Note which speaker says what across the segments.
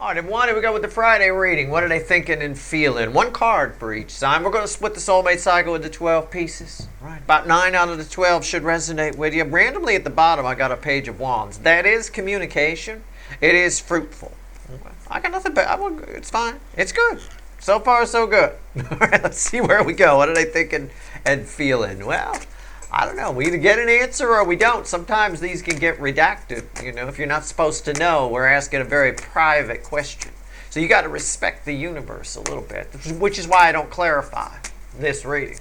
Speaker 1: All right, everyone, here we go with the Friday reading. What are they thinking and feeling? One card for each sign. We're going to split the soulmate cycle into 12 pieces. Right. About 9 out of the 12 should resonate with you. Randomly at the bottom, I got a page of wands. That is communication. It is fruitful. I got nothing but it's fine. It's good. So far, so good. All right, let's see where we go. What are they thinking and feeling? Well, I don't know. We either get an answer or we don't. Sometimes these can get redacted. You know, if you're not supposed to know, we're asking a very private question. So you got to respect the universe a little bit, which is why I don't clarify this reading.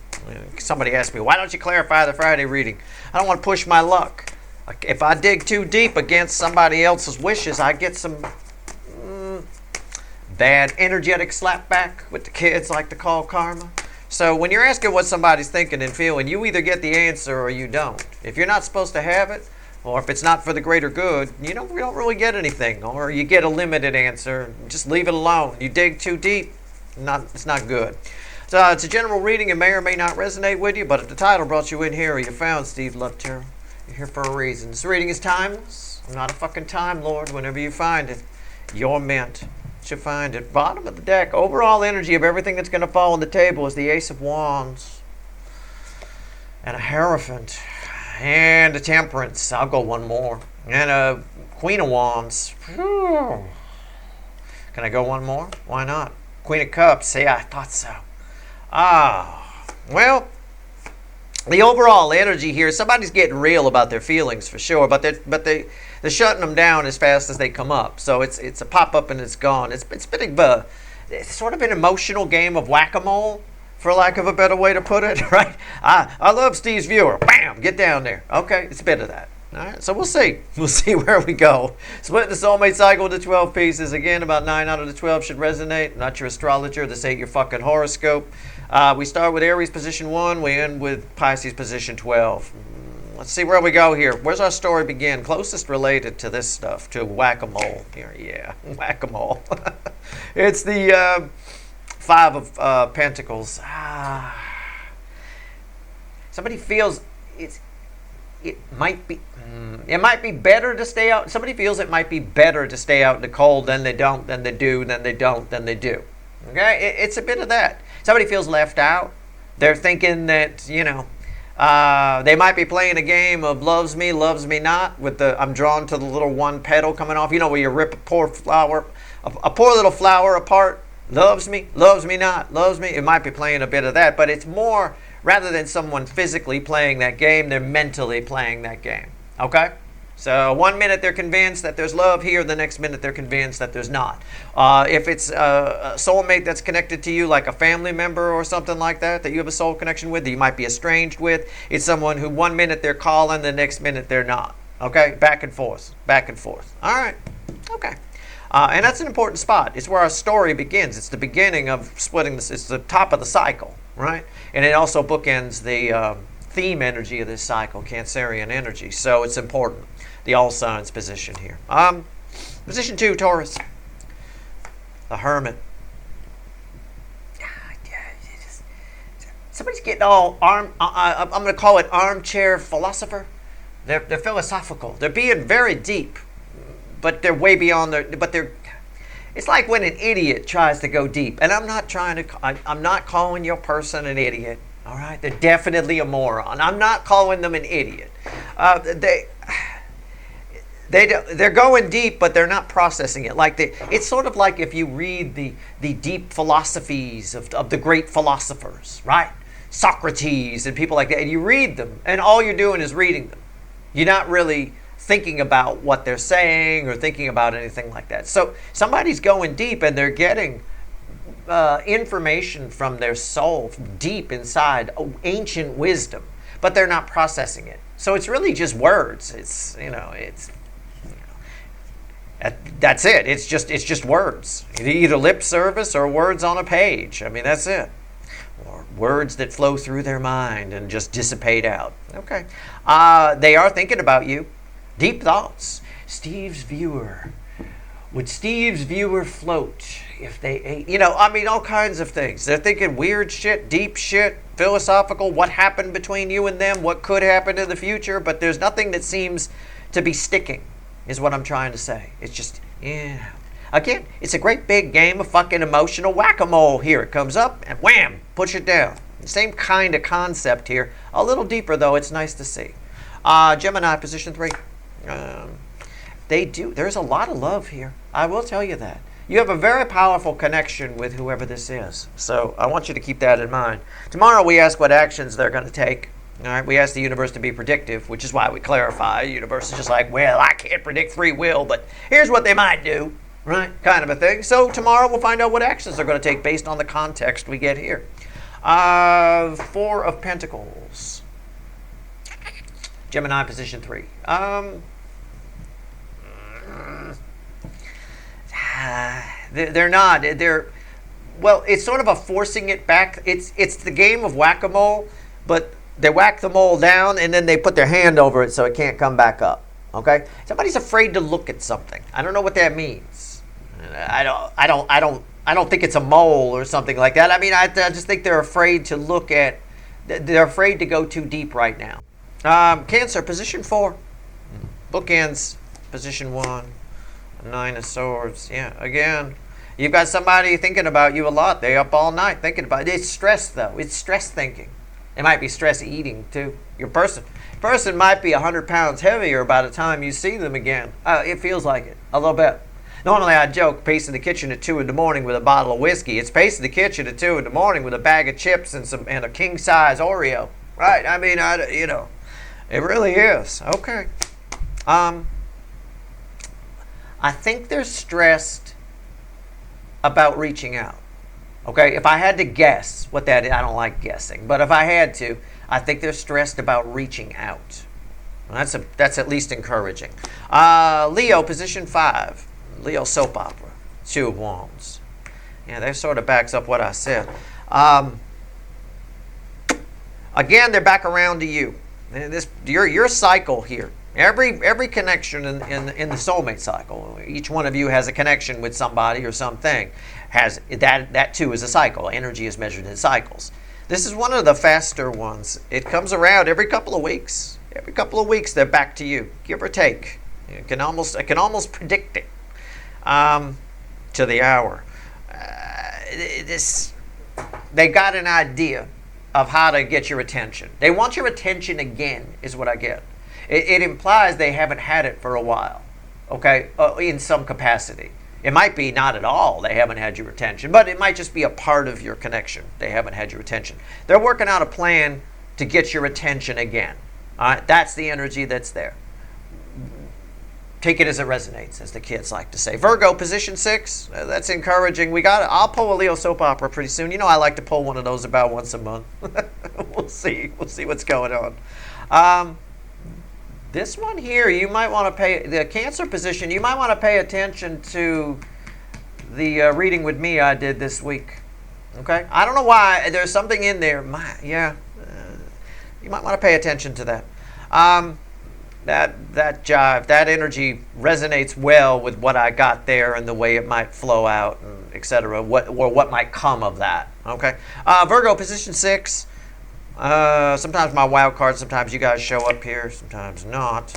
Speaker 1: Somebody asked me, why don't you clarify the Friday reading? I don't want to push my luck. If I dig too deep against somebody else's wishes, I get some bad energetic slapback, what the kids like to call karma. So when you're asking what somebody's thinking and feeling, you either get the answer or you don't. If you're not supposed to have it, or if it's not for the greater good, we don't really get anything. Or you get a limited answer, just leave it alone. You dig too deep, it's not good. So it's a general reading. It may or may not resonate with you, but if the title brought you in here or you found Steve Love Tarot, you're here for a reason. This reading is timeless. I'm not a fucking time lord. Whenever you find it, you're meant to find it. Bottom of the deck, overall energy of everything that's going to fall on the table is the Ace of Wands and a Hierophant and a Temperance. I'll go one more. And a Queen of Wands. Can I go one more? Why not? Queen of Cups. See, I thought so. Well, the overall energy here, somebody's getting real about their feelings for sure, but they're shutting them down as fast as they come up. So it's a pop up and it's gone. It's been it's sort of an emotional game of whack-a-mole, for lack of a better way to put it, right? I love Steve's viewer. Bam, get down there. Okay, it's a bit of that. All right, so we'll see. We'll see where we go. Splitting the soulmate cycle into 12 pieces. Again, about 9 out of the 12 should resonate. Not your astrologer. This ain't your fucking horoscope. We start with Aries position 1. We end with Pisces position 12. Let's see where we go here. Where's our story begin? Closest related to this stuff, to whack-a-mole. Here, yeah, whack-a-mole. It's the 5 of Pentacles. Somebody feels it might be better to stay out. Somebody feels it might be better to stay out in the cold than they don't, than they do, than they don't, than they do. Okay, it's a bit of that. Somebody feels left out. They're thinking that, they might be playing a game of loves me not, with the I'm drawn to the little one petal coming off. Where you rip a poor little flower apart. Loves me not, loves me. It might be playing a bit of that, but it's more, rather than someone physically playing that game, they're mentally playing that game. Okay? So 1 minute they're convinced that there's love here, the next minute they're convinced that there's not. If it's a soulmate that's connected to you, like a family member or something like that you have a soul connection with, that you might be estranged with, it's someone who 1 minute they're calling, the next minute they're not. Okay? Back and forth. All right. Okay. And that's an important spot. It's where our story begins. It's the beginning of splitting this. It's the top of the cycle, right? And it also bookends the theme energy of this cycle, Cancerian energy. So it's important. The all signs position here. Position 2, Taurus. The Hermit. Somebody's getting all I'm going to call it armchair philosopher. They're philosophical. They're being very deep, but they're way beyond it's like when an idiot tries to go deep. And I'm not calling your person an idiot. All right? They're definitely a moron. I'm not calling them an idiot. They're going deep, but they're not processing it. It's sort of like if you read the deep philosophies of the great philosophers, right? Socrates and people like that. And you read them, and all you're doing is reading them. You're not really thinking about what they're saying or thinking about anything like that. So somebody's going deep, and they're getting information from their soul deep inside, ancient wisdom, but they're not processing it. So it's really just words. That's it. It's just words. Either lip service or words on a page. I mean, that's it. Or words that flow through their mind and just dissipate out. Okay. They are thinking about you. Deep thoughts. Steve's viewer. Would Steve's viewer float if they ate? All kinds of things. They're thinking weird shit, deep shit, philosophical, what happened between you and them, what could happen in the future, but there's nothing that seems to be sticking, is what I'm trying to say. It's just, Again, it's a great big game of fucking emotional whack-a-mole here. It comes up and wham, push it down. Same kind of concept here. A little deeper, though. It's nice to see. Gemini, position 3. There's a lot of love here. I will tell you that. You have a very powerful connection with whoever this is. So I want you to keep that in mind. Tomorrow we ask what actions they're going to take. All right, we ask the universe to be predictive, which is why we clarify. The universe is just like, well, I can't predict free will, but here's what they might do, right? Kind of a thing. So tomorrow we'll find out what actions they're going to take based on the context we get here. 4 of Pentacles. Gemini, position 3. They're not. Well, it's sort of a forcing it back. It's the game of whack-a-mole, but they whack the mole down and then they put their hand over it so it can't come back up. Okay? Somebody's afraid to look at something. I don't know what that means. I don't think it's a mole or something like that. I mean, I just think they're afraid to look at. They're afraid to go too deep right now. Cancer, position 4. Bookends, position 1. 9 of Swords. Yeah, again, you've got somebody thinking about you a lot. They're up all night thinking about it. It's stress, though. It's stress thinking. It might be stress eating, too. Your person might be 100 pounds heavier by the time you see them again. It feels like it, a little bit. Normally, I joke, pacing the kitchen at 2 in the morning with a bottle of whiskey. It's pacing the kitchen at 2 in the morning with a bag of chips and a king-size Oreo. Right? I mean, it really is. Okay. I think they're stressed about reaching out. Okay, if I had to guess what that is, I don't like guessing, but if I had to, I think they're stressed about reaching out. Well, that's at least encouraging. Leo, position 5. Leo soap opera, 2 of Wands. Yeah, that sort of backs up what I said. Again, they're back around to you. Your cycle here. Every connection in the soulmate cycle, each one of you has a connection with somebody or something. Has that too is a cycle. Energy is measured in cycles. This is one of the faster ones. It comes around every couple of weeks. Every couple of weeks, they're back to you, give or take. I can almost predict it to the hour. They got an idea of how to get your attention. They want your attention again, is what I get. It implies they haven't had it for a while, okay, in some capacity. It might be not at all they haven't had your attention, but it might just be a part of your connection. They haven't had your attention. They're working out a plan to get your attention again. All right, that's the energy that's there. Take it as it resonates, as the kids like to say. Virgo, position 6. That's encouraging. I'll pull a Leo soap opera pretty soon. You know I like to pull one of those about once a month. We'll see. We'll see what's going on. This one here, you might want to pay, the Cancer position, you might want to pay attention to the reading with me I did this week. Okay? I don't know why. There's something in there. You might want to pay attention to that. That jive, that energy resonates well with what I got there and the way it might flow out, and etc. What might come of that. Okay? Virgo, position 6. Sometimes my wild card, sometimes you guys show up here, sometimes not.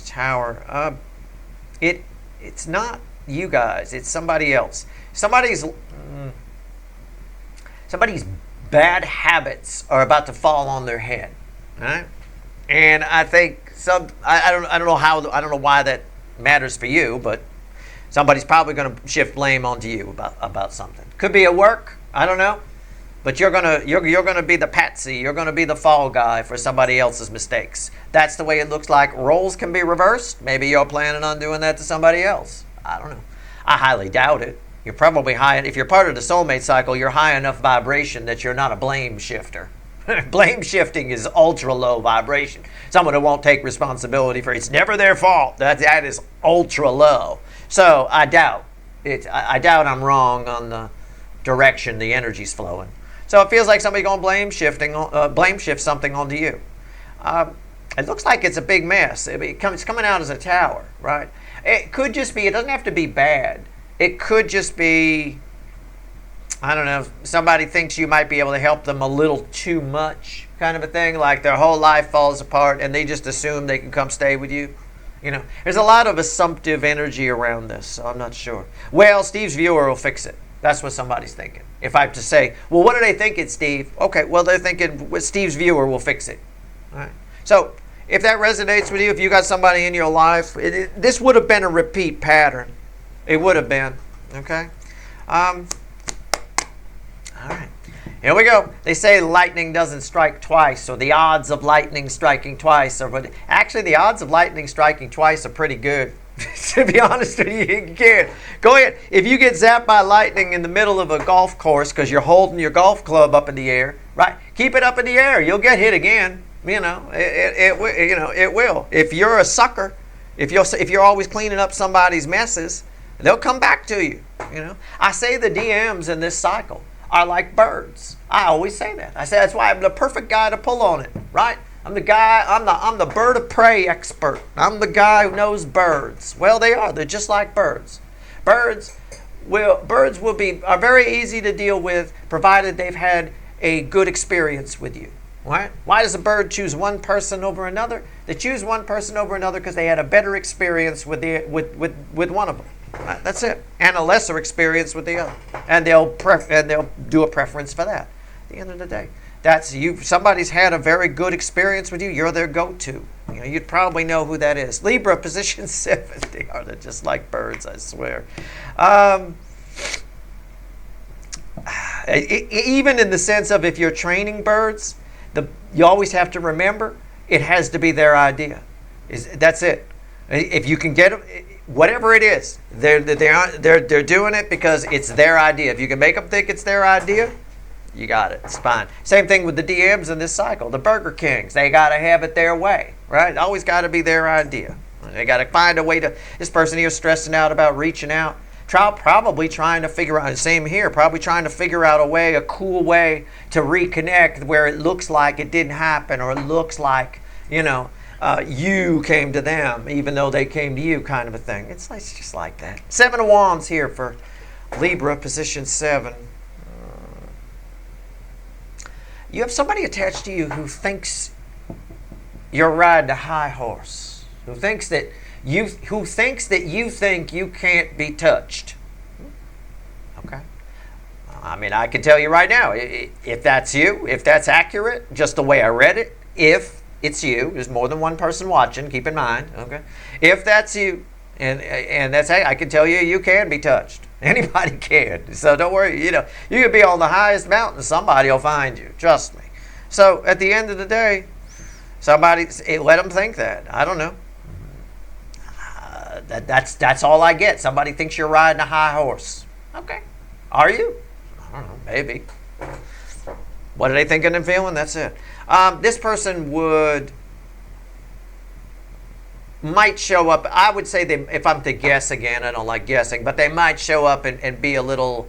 Speaker 1: Tower. It's not you guys, it's somebody else. Somebody's bad habits are about to fall on their head. Right? And I think I don't know why that matters for you, but somebody's probably going to shift blame onto you about something. Could be at work, I don't know. But you're gonna be the patsy. You're gonna be the fall guy for somebody else's mistakes. That's the way it looks like. Roles can be reversed. Maybe you're planning on doing that to somebody else. I don't know. I highly doubt it. You're probably high. If you're part of the soulmate cycle, you're high enough vibration that you're not a blame shifter. Blame shifting is ultra low vibration. Someone who won't take responsibility for it's never their fault. That is ultra low. So I doubt it. I doubt I'm wrong on the direction the energy's flowing. So it feels like somebody's going to blame shift something onto you. It looks like it's a big mess. It's coming out as a tower, right? It could just be, it doesn't have to be bad. It could just be, I don't know, somebody thinks you might be able to help them a little too much kind of a thing, like their whole life falls apart and they just assume they can come stay with you. There's a lot of assumptive energy around this, so I'm not sure. Well, Steve's viewer will fix it. That's what somebody's thinking. If I have to say, well, what are they thinking, Steve? Okay, well, they're thinking Steve's viewer will fix it. All right. So if that resonates with you, if you got somebody in your life, this would have been a repeat pattern. It would have been. Okay? All right. Here we go. They say lightning doesn't strike twice, or the odds of lightning striking twice are... Actually, the odds of lightning striking twice are pretty good. To be honest with you, you can't. Go ahead. If you get zapped by lightning in the middle of a golf course because you're holding your golf club up in the air, right? Keep it up in the air. You'll get hit again. It will. If you're a sucker, if you're always cleaning up somebody's messes, they'll come back to you. I say the DMs in this cycle are like birds. I always say that. I say that's why I'm the perfect guy to pull on it, right? I'm the guy, I'm the bird of prey expert. I'm the guy who knows birds. Well, they are. They're just like birds. Birds are very easy to deal with provided they've had a good experience with you. Right? Why does a bird choose one person over another? They choose one person over another because they had a better experience with one of them. Right? That's it. And a lesser experience with the other. And they'll do a preference for that. At the end of the day. That's you. Somebody's had a very good experience with you. You're their go-to. You'd probably know who that is. Libra, position 7. They're just like birds, I swear. Even in the sense of if you're training birds, you always have to remember it has to be their idea. That's it. If you can get them, whatever it is, they're doing it because it's their idea. If you can make them think it's their idea, you got it. It's fine. Same thing with the DMs in this cycle. The Burger Kings, they got to have it their way, right? Always got to be their idea. They got to find a way to. This person here stressing out about reaching out. Probably trying to figure out. Same here. Probably trying to figure out a cool way to reconnect where it looks like it didn't happen, or it looks like you came to them even though they came to you, kind of a thing. It's just like that. 7 of Wands here for Libra, position 7. You have somebody attached to you who thinks you're riding a high horse, who thinks that you think you can't be touched. Okay. I mean, I can tell you right now, if that's you, if that's accurate, just the way I read it, if it's you, there's more than one person watching, keep in mind, okay? If that's you, and that's, I can tell you can be touched. Anybody can. So don't worry, you can be on the highest mountain, somebody will find you, trust me. So at the end of the day, let them think that. I don't know. That's all I get. Somebody thinks you're riding a high horse. Okay. Are you? I don't know. Maybe. What are they thinking and feeling? That's it. This person might show up. I would say if I'm to guess again, I don't like guessing, but they might show up and be a little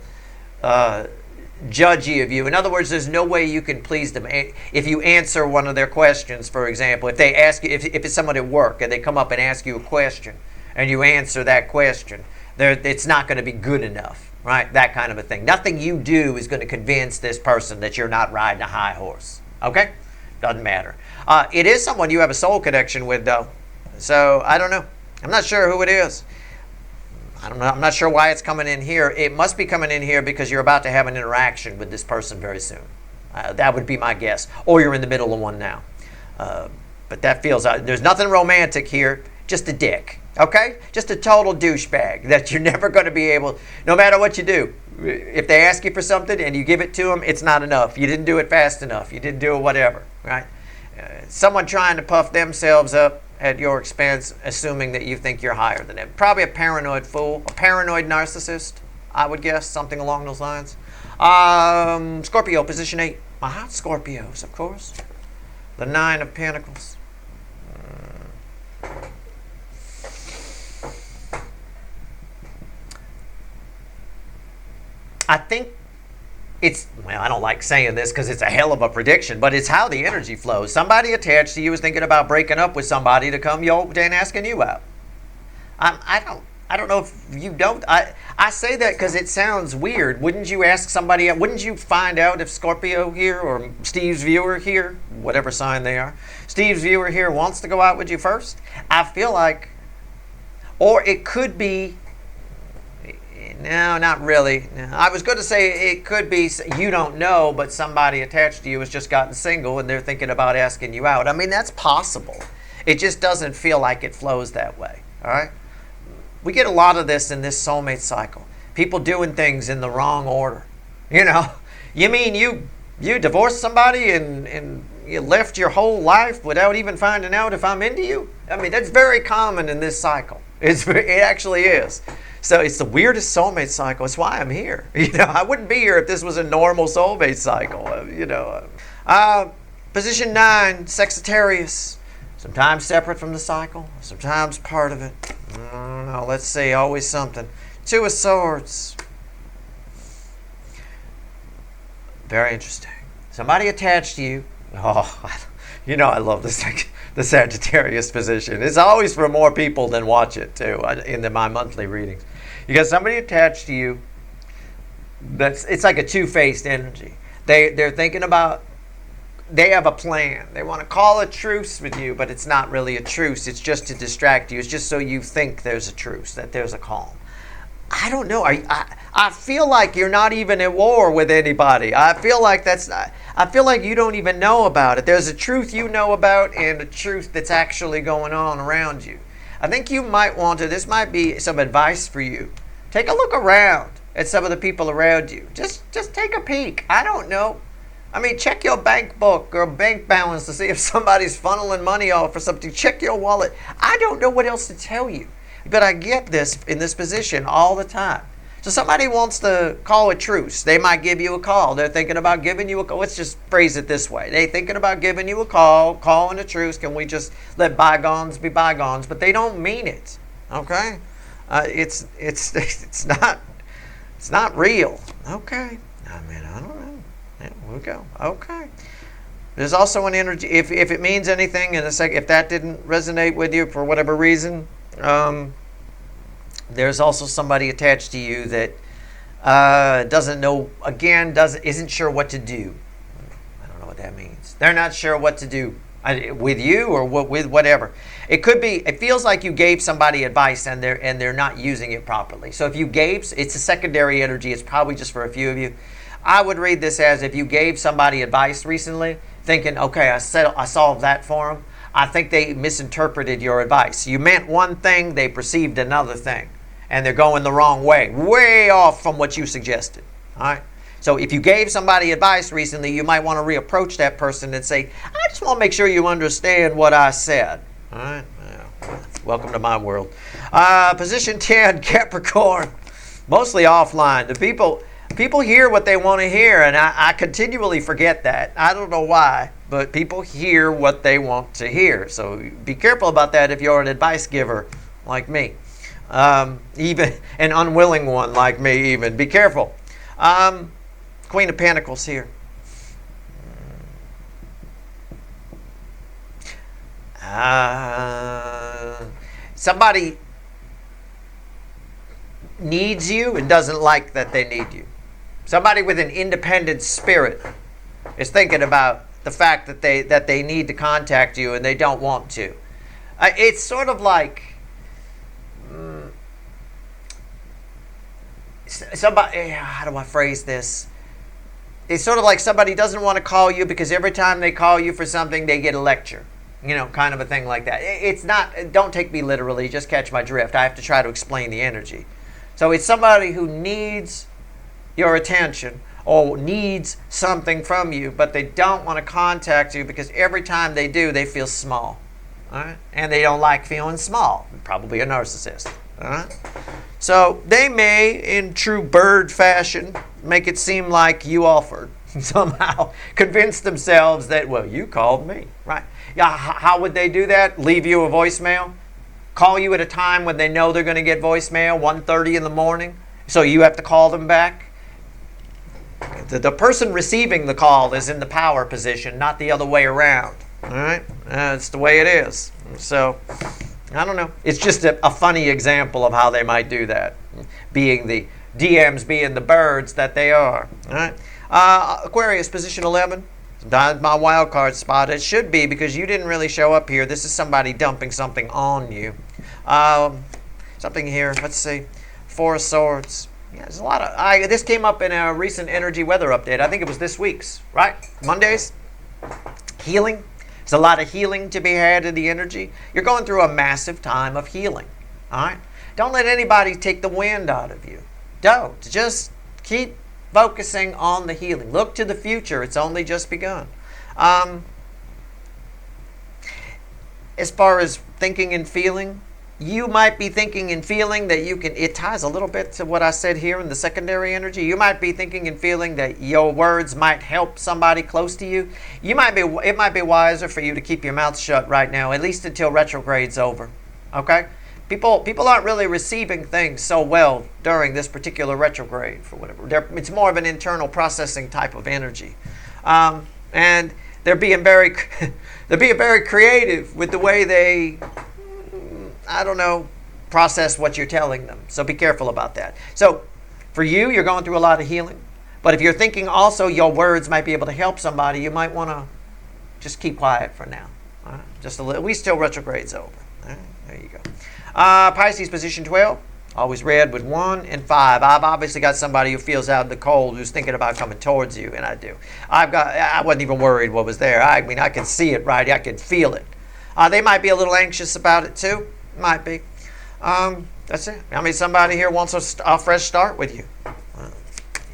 Speaker 1: judgy of you. In other words, there's no way you can please them. If you answer one of their questions, for example, if they ask you, if it's someone at work and they come up and ask you a question and you answer that question, it's not going to be good enough, right? That kind of a thing. Nothing you do is going to convince this person that you're not riding a high horse. Okay? Doesn't matter. It is someone you have a soul connection with, though. So, I don't know. I'm not sure who it is. I don't know. I'm not sure why it's coming in here. It must be coming in here because you're about to have an interaction with this person very soon. That would be my guess. Or you're in the middle of one now. But that feels... there's nothing romantic here. Just a dick. Okay? Just a total douchebag that you're never going to be able... No matter what you do. If they ask you for something and you give it to them, it's not enough. You didn't do it fast enough. You didn't do it whatever. Right? Someone trying to puff themselves up at your expense, assuming that you think you're higher than them. Probably a paranoid fool, a paranoid narcissist, I would guess, something along those lines. Scorpio, position 8. My hot Scorpios, of course. The 9 of Pentacles. I think I don't like saying this because it's a hell of a prediction, but it's how the energy flows. Somebody attached to you is thinking about breaking up with somebody to come and asking you out. I don't know if you don't. I say that because it sounds weird. Wouldn't you ask somebody? Wouldn't you find out if Scorpio here or Steve's viewer here, whatever sign they are, Steve's viewer here wants to go out with you first? I feel like Or it could be, no, not really. No. I was going to say it could be you don't know, but somebody attached to you has just gotten single and they're thinking about asking you out. I mean, that's possible. It just doesn't feel like it flows that way. All right? We get a lot of this in this soulmate cycle. People doing things in the wrong order. You know, you mean you divorced somebody and you left your whole life without even finding out if I'm into you? I mean, that's very common in this cycle. It actually is. So it's the weirdest soulmate cycle. It's why I'm here. You know, I wouldn't be here if this was a normal soulmate cycle. Position 9, Sagittarius. Sometimes separate from the cycle, sometimes part of it. No, let's see, always something. 2 of Swords. Very interesting. Somebody attached to you. Oh, you know I love this thing. The Sagittarius position. It's always for more people than watch it too in my monthly readings. You got somebody attached to you. It's like a two-faced energy. They're thinking about. They have a plan. They want to call a truce with you, but it's not really a truce. It's just to distract you. It's just so you think there's a truce, that there's a calm. I don't know. I feel like you're not even at war with anybody. I feel like you don't even know about it. There's a truth you know about and a truth that's actually going on around you. I think you might want to, this might be some advice for you. Take a look around at some of the people around you. Just take a peek. I don't know. I mean, check your bank book or bank balance to see if somebody's funneling money off or something. Check your wallet. I don't know what else to tell you. But I get this in this position all the time. So somebody wants to call a truce. They might give you a call. They're thinking about giving you a call. Let's just phrase it this way. They're thinking about giving you a call, calling a truce. Can we just let bygones be bygones? But they don't mean it. Okay? It's not real. Okay. I mean, I don't know. Yeah, we'll go. Okay. There's also an energy. If it means anything in a second, if that didn't resonate with you for whatever reason, there's also somebody attached to you that doesn't know. Again, isn't sure what to do. I don't know what that means. They're not sure what to do with you or with whatever. It could be. It feels like you gave somebody advice and they're not using it properly. So if you gave, it's a secondary energy. It's probably just for a few of you. I would read this as if you gave somebody advice recently, thinking, okay, I solved that for them. I think they misinterpreted your advice. You meant one thing, they perceived another thing. And they're going the wrong way, way off from what you suggested. All right? So if you gave somebody advice recently, you might want to reapproach that person and say, I just want to make sure you understand what I said. All right? Well, welcome to my world. Position 10, Capricorn. Mostly offline. The people hear what they want to hear, and I continually forget that. I don't know why, but people hear what they want to hear. So be careful about that if you're an advice giver like me. Even an unwilling one like me even. Be careful. Queen of Pentacles here. Somebody needs you and doesn't like that they need you. Somebody with an independent spirit is thinking about the fact that they need to contact you and they don't want to. It's sort of like somebody. How do I phrase this? It's sort of like somebody doesn't want to call you because every time they call you for something, they get a lecture. You know, kind of a thing like that. It's not. Don't take me literally. Just catch my drift. I have to try to explain the energy. So it's somebody who needs your attention or needs something from you, but they don't want to contact you because every time they do, they feel small. All right? And they don't like feeling small. Probably a narcissist. All right? So they may, in true bird fashion, make it seem like you offered. Somehow convince themselves that, well, you called me. Right? Yeah. How would they do that? Leave you a voicemail? Call you at a time when they know they're going to get voicemail, 1:30 in the morning, so you have to call them back? The person receiving the call is in the power position, not the other way around. All right? That's the way it is. So, I don't know. It's just a funny example of how they might do that, being the DMs being the birds that they are. All right? Aquarius, position 11. Sometimes my wild card spot. It should be because you didn't really show up here. This is somebody dumping something on you. something here. Let's see. Four of Swords. Yeah, there's a lot of... this came up in a recent energy weather update. I think it was this week's, right? Mondays. Healing. There's a lot of healing to be had in the energy. You're going through a massive time of healing. All right? Don't let anybody take the wind out of you. Don't. Just keep focusing on the healing. Look to the future. It's only just begun. As far as thinking and feeling, you might be thinking and feeling that you can, it ties a little bit to what I said here in the secondary energy. You might be thinking and feeling that your words might help somebody close to you. It might be wiser for you to keep your mouth shut right now, at least until retrograde's over. Okay? People aren't really receiving things so well during this particular retrograde for whatever. It's more of an internal processing type of energy. And they're being very creative with the way they, process what you're telling them. So be careful about that. So for you, you're going through a lot of healing. But if you're thinking also your words might be able to help somebody, you might want to just keep quiet for now. Just a little. We still retrograde's over. There you go. Pisces position 12. Always red with 1 and 5. I've obviously got somebody who feels out in the cold who's thinking about coming towards you, and I do. I wasn't even worried what was there. I mean, I can see it, right? I can feel it. They might be a little anxious about it too. Might be. That's it. I mean, somebody here wants a fresh start with you.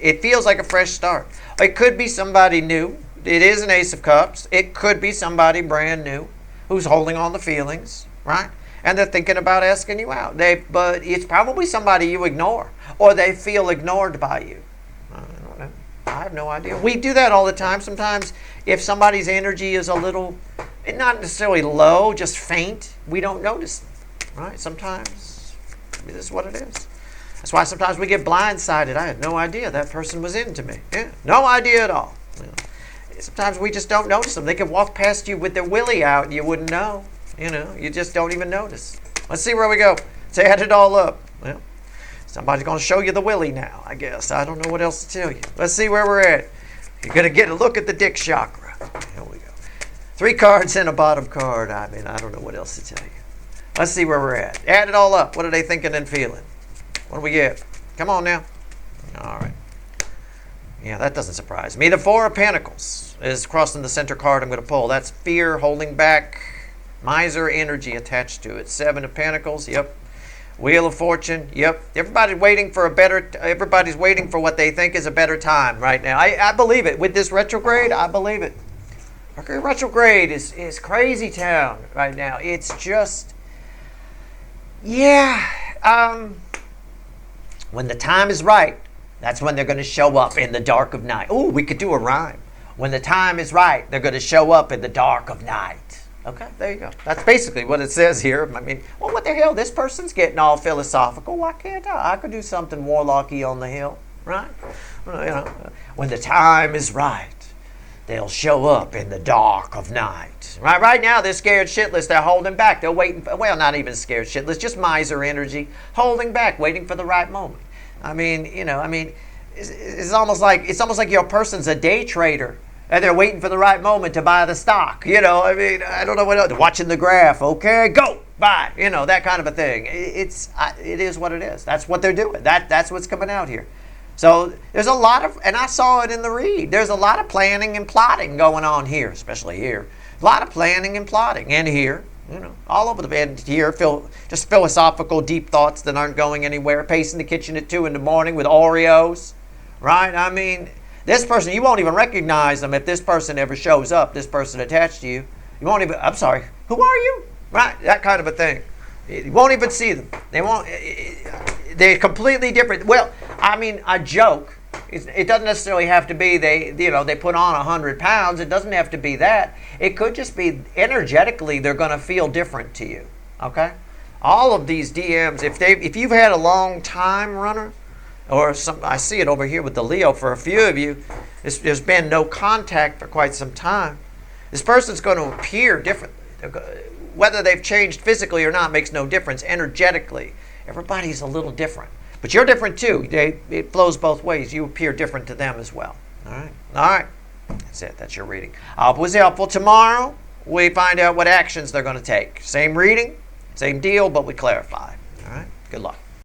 Speaker 1: It feels like a fresh start. It could be somebody new. It is an Ace of Cups. It could be somebody brand new who's holding on to feelings, right? And they're thinking about asking you out. But it's probably somebody you ignore, or they feel ignored by you. I don't know. I have no idea. We do that all the time. Sometimes if somebody's energy is a little, not necessarily low, just faint, we don't notice them, right? Sometimes this is what it is. That's why sometimes we get blindsided. I had no idea that person was into me. Yeah, no idea at all. Sometimes we just don't notice them. They could walk past you with their willy out and you wouldn't know. You just don't even notice. Let's see where we go. Let's add it all up. Well, somebody's going to show you the willy now, I guess. I don't know what else to tell you. Let's see where we're at. You're going to get a look at the dick chakra. Here we go. 3 cards and a bottom card. I mean, I don't know what else to tell you. Let's see where we're at. Add it all up. What are they thinking and feeling? What do we get? Come on now. All right. Yeah, that doesn't surprise me. The 4 of Pentacles is crossing the center card I'm going to pull. That's fear, holding back, miser energy attached to it. 7 of Pentacles, yep. Wheel of Fortune, yep. Everybody's waiting for what they think is a better time right now. I believe it. With this retrograde, I believe it. Mercury retrograde is crazy town right now. It's just, yeah. When the time is right, that's when they're going to show up in the dark of night. Ooh, we could do a rhyme. When the time is right, they're going to show up in the dark of night. Okay, there you go. That's basically what it says here. I mean, well, what the hell? This person's getting all philosophical. Why can't I? I could do something warlocky on the hill, right? When the time is right, they'll show up in the dark of night. Right now, they're scared shitless. They're holding back. They're waiting. Well, not even scared shitless. Just miser energy, holding back, waiting for the right moment. It's almost like your person's a day trader. And they're waiting for the right moment to buy the stock. I don't know what else. Watching the graph. Okay, go, buy. That kind of a thing. It is what it is. That's what they're doing. That's what's coming out here. So there's a lot of, and I saw it in the read, there's a lot of planning and plotting going on here, especially here. A lot of planning and plotting. And here, all over the end here, just philosophical, deep thoughts that aren't going anywhere. Pacing the kitchen at 2 in the morning with Oreos, right? I mean, this person, you won't even recognize them if this person ever shows up, this person attached to you. You won't even, I'm sorry, who are you? Right? That kind of a thing. You won't even see them. They're completely different. Well, I mean, a joke. It doesn't necessarily have to be they put on 100 pounds. It doesn't have to be that. It could just be energetically they're going to feel different to you. Okay? All of these DMs, if you've had a long time runner, or I see it over here with the Leo for a few of you, there's been no contact for quite some time. This person's going to appear differently. Whether they've changed physically or not makes no difference. Energetically, everybody's a little different. But you're different too. It flows both ways. You appear different to them as well. All right. That's it. That's your reading. I hope it was helpful. Tomorrow, we find out what actions they're going to take. Same reading, same deal, but we clarify.